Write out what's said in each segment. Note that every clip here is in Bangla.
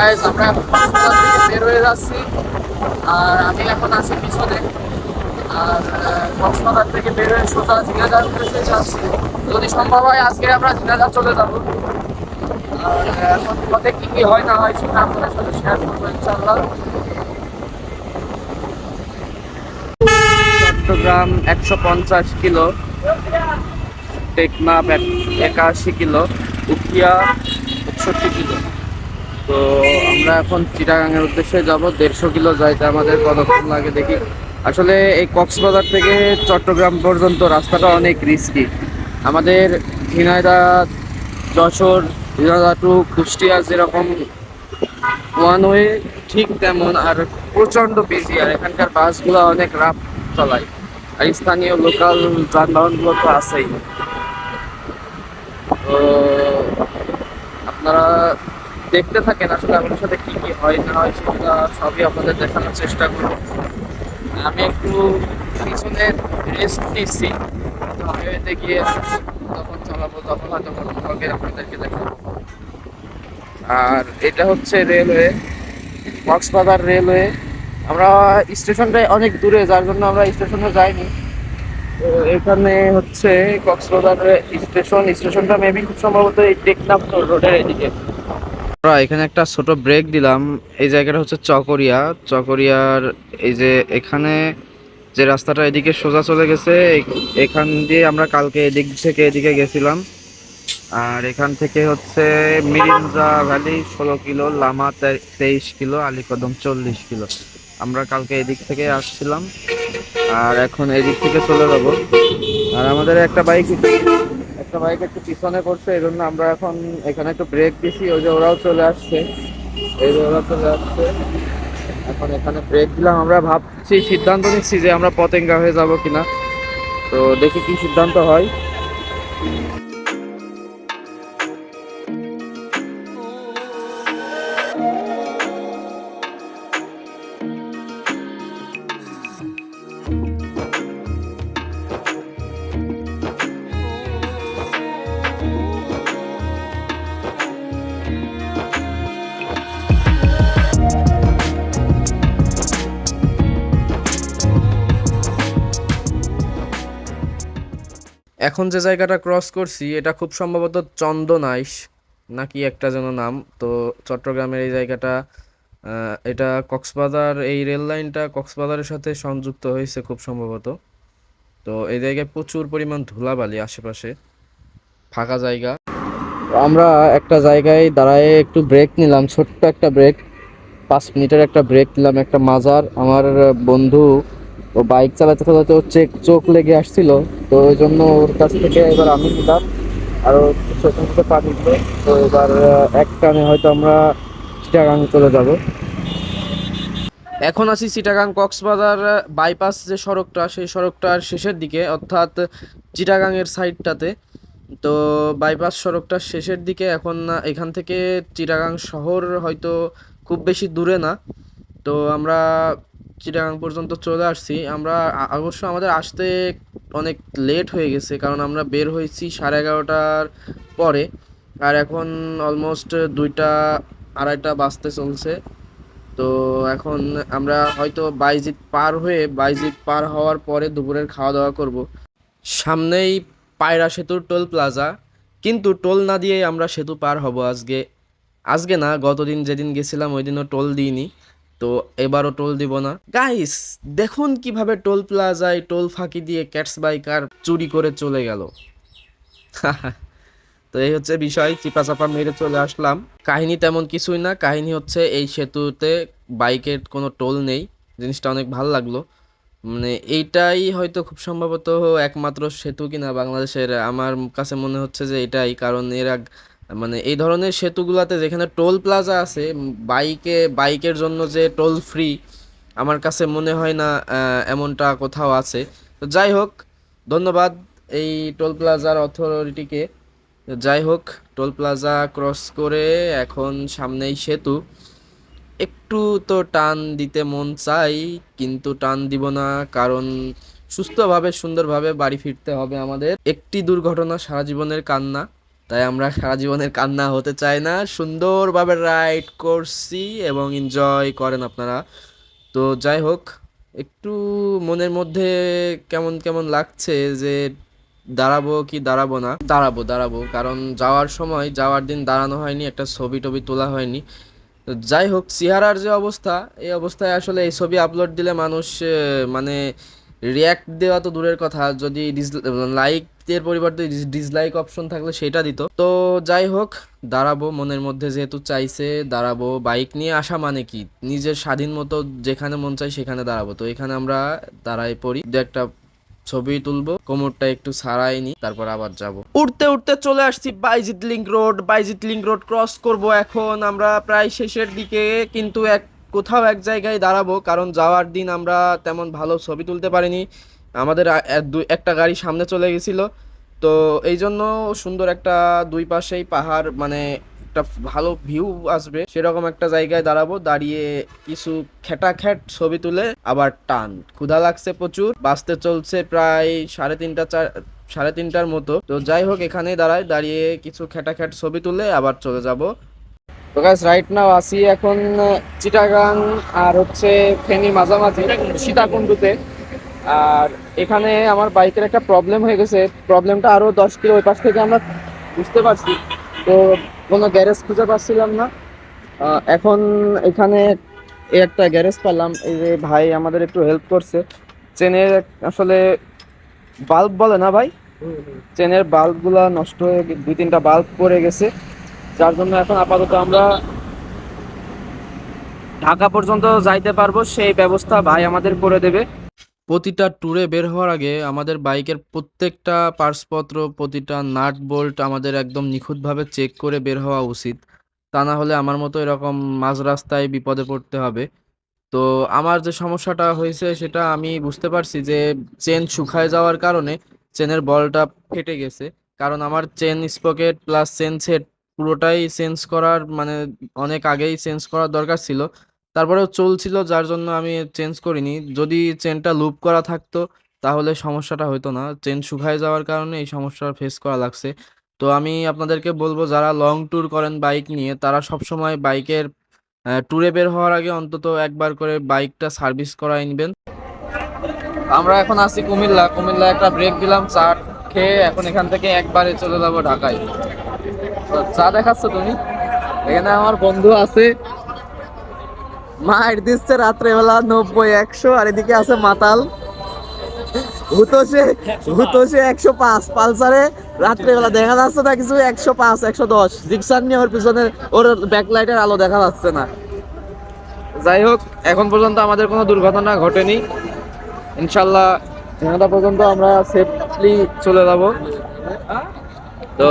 গাইস আমরা এখন কক্সবাজার থেকে বের হয়ে যাচ্ছি। আর আমি এখন আছি পিছনে। আর কক্সবাজার থেকে বের হয়ে সোজা ঝিনাইদহ উদ্দেশ্যে যাচ্ছি। যদি সম্ভব হয় আজকে আমরা ঝিনাইদহ চলে যাবো। আর এখন পথে কি কি হয় না হয় সেটা আপনাদের সাথে শেয়ার করবো ইনশাআল্লাহ। Chittagong 150 kilo, Teknaf 81 kilo, Ukhia 61 kilo. তো আমরা এখন চিটাগাংয়ের উদ্দেশ্যে যাব। 150 কিলো যাইতে আমাদের কতক্ষণ লাগে দেখি। আসলে এই কক্সবাজার থেকে চট্টগ্রাম পর্যন্ত রাস্তাটা অনেক রিস্কি। আমাদের ঝিনাইদহ, যশোর, ঝিনাইদহ টু কুষ্টিয়া যেরকম ওয়ান ওয়ে, ঠিক তেমন আর প্রচণ্ড বিজি। আর এখানকার বাসগুলো অনেক রাফ চলায়, আর স্থানীয় লোকাল যানবাহনগুলো তো আছেই। তো আপনারা দেখতে থাকেন আসলে আমাদের সাথে কি কি হয় না হয় সেটা সবই আপনাদের দেখানোর চেষ্টা করব। আমি একটু পিছনে রেস্ট নিচ্ছি, হাইওয়েতে গিয়ে তখন চালাবো, তখন হয়তো কোনো ব্লগের আপনাদেরকে দেখাবো। আর এটা হচ্ছে রেলওয়ে, কক্সবাজার রেলওয়ে। আমরা স্টেশনটায় অনেক দূরে, যার জন্য আমরা স্টেশনে যাইনি। তো এখানে হচ্ছে কক্সবাজার স্টেশনটা মেবি খুব সম্ভবত এই টেকনাফ রোডের এদিকে। আমরা এখানে একটা ছোট ব্রেক দিলাম। এই জায়গাটা হচ্ছে চকরিয়ার এই যে এখানে যে রাস্তাটা এদিকে সোজা চলে গেছে, এখান দিয়ে আমরা কালকে এদিক থেকে এদিকে গেছিলাম। আর এখান থেকে হচ্ছে Mirinja valley 16 kilo, Lama 23 kilo, Alikadam 40 kilo. আমরা কালকে এদিক থেকে আসছিলাম আর এখন এদিক থেকে চলে যাব। আর আমাদের একটা বাইক একটু পিছনে করছে, এই জন্য আমরা এখন এখানে একটু ব্রেক দিছি। ওই যে ওরাও চলে আসছে, এই যে ওরা চলে আসছে। এখন এখানে ব্রেক দিলাম। আমরা ভাবছি, সিদ্ধান্ত নিচ্ছি যে আমরা পতেঙ্গা হয়ে যাব কিনা। তো দেখি কি সিদ্ধান্ত হয়। এখন যে জায়গাটা ক্রস করছি এটা খুব সম্ভবত চন্দনাইশ নাকি একটা যেন নাম। তো চট্টগ্রামের এই জায়গাটা, এটা কক্সবাজার, এই রেল লাইনটা কক্সবাজারের সাথে সংযুক্ত হয়েছে খুব সম্ভবত। তো এই জায়গায় প্রচুর পরিমাণ ধুলাবালি, আশেপাশে ফাঁকা জায়গা। আমরা একটা জায়গায় দাঁড়ায় একটু ব্রেক নিলাম, ছোট্ট একটা ব্রেক, 5 মিনিটের একটা ব্রেক নিলাম। একটা মাজার, আমার বন্ধু ও বাইক চালাতে চালাতে ওর চোখ লেগে আসছিল। তো ওই জন্য ওর কাছ থেকে এবার আমি নিলাম আর সেখান থেকে পানি দিল। তো এবার এক টানে হয়তো আমরা চিটাগাং চলে যাব। এখন আছি চিটাগাং কক্সবাজার বাইপাস যে সড়কটা, সেই সড়কটার শেষের দিকে, অর্থাৎ চিটাগাংয়ের সাইডটাতে। তো বাইপাস সড়কটার শেষের দিকে এখন। এখান থেকে চিটাগাং শহর হয়তো খুব বেশি দূরে না। তো আমরা চিটাগাং পর্যন্ত চলে আসছি। আমরা অবশ্য আমাদের আসতে অনেক লেট হয়ে গেছে, কারণ আমরা বের হয়েছি 11:30টার পরে। আর এখন অলমোস্ট 2টা 2:30 বাজতে চলছে। তো এখন আমরা হয়তো বাইজিৎ পার হওয়ার পরে দুপুরের খাওয়া দাওয়া করব। সামনেই পায়রা সেতুর টোল প্লাজা, কিন্তু টোল না দিয়ে আমরা সেতু পার হব আজকে। আজকে না, গতদিন যেদিন গেছিলাম ওই দিনও টোল দিইনি, তো এবারও টোল দিব না। গাইস, দেখুন কিভাবে টোল প্লাজায় টোল ফাঁকি দিয়ে ক্যাটস বাইকার চুরি করে চলে গেল। তো এই হচ্ছে বিষয়, চিপা চাপা মেরে চলে আসলাম। কাহিনী তেমন কিছুই না, কাহিনী হচ্ছে এই সেতুতে বাইকের কোনো টোল নেই। জিনিসটা অনেক ভালো লাগলো। মানে এইটাই হয়তো খুব সম্ভবত একমাত্র সেতু কিনা বাংলাদেশের, আমার কাছে মনে হচ্ছে যে এটাই। কারণ মানে এই ধরনের সেতুগুলাতে যেখানে টোল প্লাজা আছে, বাইকের জন্য যে টোল ফ্রি, আমার কাছে মনে হয় না এমনটা কোথাও আছে। তো যাই হোক, ধন্যবাদ এই টোল প্লাজার অথরিটিকে। যাই হোক, টোল প্লাজা ক্রস করে এখন সামনেই সেতু। একটু তো টান দিতে মন চাই, কিন্তু টান দিব না, কারণ সুস্থভাবে সুন্দরভাবে বাড়ি ফিরতে হবে আমাদের। একটি দুর্ঘটনা সারা জীবনের কান্না। তাই আমরা সারা জীবনের কান্না হতে চাই না, সুন্দরভাবে রাইড করছি এবং এনজয় করেন আপনারা। তো যাই হোক, একটু মনের মধ্যে কেমন কেমন লাগছে যে দাঁড়াবো কি দাঁড়াবো না। দাঁড়াবো দাঁড়াবো, কারণ যাওয়ার সময়, যাওয়ার দিন দাঁড়ানো হয়নি, একটা ছবি টবি তোলা হয়নি। তো যাই হোক, সিহারার যে অবস্থা, এই অবস্থায় আসলে এই ছবি আপলোড দিলে মানুষ মানে রিয়্যাক্ট দেওয়া তো দূরের কথা, যদি লাইকের পরিবর্তে ডিসলাইক অপশন থাকলে সেটা দিত। তো যাই হোক, দাঁড়াবো, মনের মধ্যে যেহেতু চাইছে দাঁড়াবো। বাইক নিয়ে আসা মানে কি, নিজের স্বাধীন মতো যেখানে মন চাই সেখানে দাঁড়াবো। তো এখানে আমরা দাঁড়াই পড়ি, দু একটা ছবি তুলবো, কোমরটা একটু সারাই নি, তারপর আবার যাব। উঠতে উঠতে চলে আসছি বাইজিৎ লিংক রোড। বাইজিৎ লিংক রোড ক্রস করব এখন। আমরা প্রায় শেষের দিকে, কিন্তু কোথাও এক জায়গায় দাঁড়াবো, কারণ যাওয়ার দিন আমরা তেমন ভালো ছবি তুলতে পারিনি। আমাদের একটা গাড়ি সামনে চলে গেছিল। তো এই জন্য সুন্দর একটা, দুই পাশেই পাহাড়, মানে একটা ভালো ভিউ আসবে সেরকম একটা জায়গায় দাঁড়াবো। দাঁড়িয়ে কিছু খ্যাটাখ্যাট ছবি তুলে আবার টান। ক্ষুধা লাগছে প্রচুর, বাসতে চলছে প্রায় সাড়ে তিনটার মতো। তো যাই হোক, এখানেই দাঁড়িয়ে কিছু খ্যাটাখ্যাট ছবি তুলে আবার চলে যাব। তো গাইস, রাইট নাও আসি এখন চিটাগাং আর হচ্ছে ফেনীর মাঝামাঝি সীতাকুণ্ডুতে। আর এখানে আমার বাইকের একটা প্রবলেম হয়ে গেছে। প্রবলেমটা আরো 10 কিলো ওই পাশ থেকে আমরা বুঝতে পারছি। তো কোনো গ্যারেজ খুঁজে পাচ্ছিলাম না। এখন এখানে একটা গ্যারেজ পেলাম। এই যে ভাই আমাদের একটু হেল্প করছে। চেনের আসলে বাল্ব বলে না ভাই, চেনের বাল্বগুলা নষ্ট হয়ে, দুই তিনটা বাল্ব পড়ে গেছে, যার জন্য এখন আপাতত আমরা ঢাকা পর্যন্ত যাইতে পারবো, সেই ব্যবস্থা ভাই আমাদের করে দেবে। প্রতিটা ট্যুরে বের হওয়ার আগে আমাদের বাইকের প্রত্যেকটা পার্টসপত্র, প্রতিটা নাট বোল্ট আমাদের একদম নিখুঁতভাবে চেক করে বের হওয়া উচিত। তা না হলে আমার মতো এরকম মাঝ রাস্তায় বিপদে পড়তে হবে। তো আমার যে সমস্যাটা হয়েছে সেটা আমি বুঝতে পারছি যে চেন শুকায় যাওয়ার কারণে চেনের বলটা ফেটে গেছে। কারণ আমার chain sprocket plus chain set পুরোটাই চেঞ্জ করার, মানে অনেক আগেই চেঞ্জ করার দরকার ছিল। তারপরেও চলছিল, যার জন্য আমি চেঞ্জ করিনি। যদি চেনটা লুপ করা থাকতো তাহলে সমস্যাটা হতো না। চেন শুকায় যাওয়ার কারণে এই সমস্যার ফেস করা লাগছে। তো আমি আপনাদেরকে বলবো, যারা লং ট্যুর করেন বাইক নিয়ে, তারা সবসময় বাইকের ট্যুরে বের হওয়ার আগে অন্তত একবার করে বাইকটা সার্ভিস করাই নেবেন। আমরা এখন আছি কুমিল্লা একটা ব্রেক দিলাম চা খেয়ে। এখন এখান থেকে একবারে চলে যাবো ঢাকায়। তো চা দেখাচ্ছ তুমি, এখানে আমার বন্ধু আছে, মাইর দিচ্ছে রাত্রেবেলা 90-100, আর এদিকে আছে মাতাল হুতোষে 105 পালসারে। রাত্রেবেলা দেখা যাচ্ছে না কিছু, 105 110 জিক্সার নিয়ে ওর পিছনে, ওর ব্যাকলাইটের আলো দেখা যাচ্ছে না। যাই হোক, এখন পর্যন্ত আমাদের কোনো দুর্ঘটনা ঘটেনি, ইনশাল্লাহ ঝামেলা পর্যন্ত আমরা সেফলি চলে যাব। তো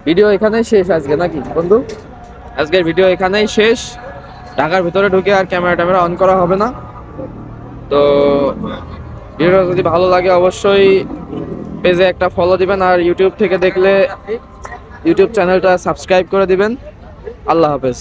ভিডিও এখানেই শেষ আজকে, নাকি বন্ধু? আজকের ভিডিও এখানেই শেষ। ঢাকার ভিতরে ঢুকে আর ক্যামেরা অন করা হবে না। তো ভিডিওটা যদি ভালো লাগে অবশ্যই পেজে একটা ফলো দিবেন, আর ইউটিউব থেকে দেখলে ইউটিউব চ্যানেলটা সাবস্ক্রাইব করে দিবেন। আল্লাহ হাফেজ।